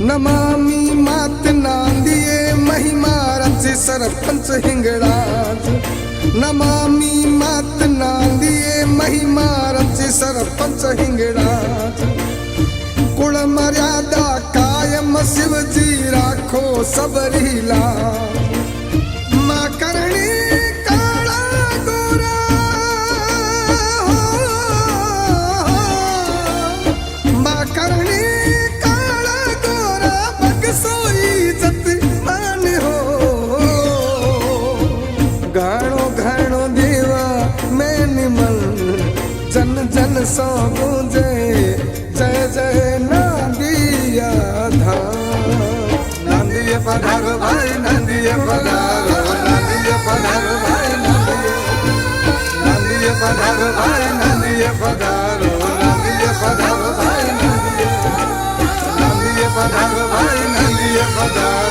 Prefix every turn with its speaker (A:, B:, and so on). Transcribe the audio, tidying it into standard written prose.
A: नमामि मात नांदिये महिमा रचे सरपंच हिंगळाज। नमामि मात नांदिये महिमा रचे सरपंच हिंगळाज। कुळ मर्यादा कायम शिवजी राखो सबरी लाज। मां करणी काळा गोरा मां करणी काळा गोरा बगसोई इज्जत मान हो। घाणो घाणो देवा मैं निमल जन जन सो गूंजे जय जय नांदिया धाम। नांदिया पधारो भाई नांदिया पधारो नांदिया पधारो भाई नांदिया पधारो भाई नांदिया पधारो नांदिया पधारो भाई नांदिया पधारो भाई नांदिया पधारो।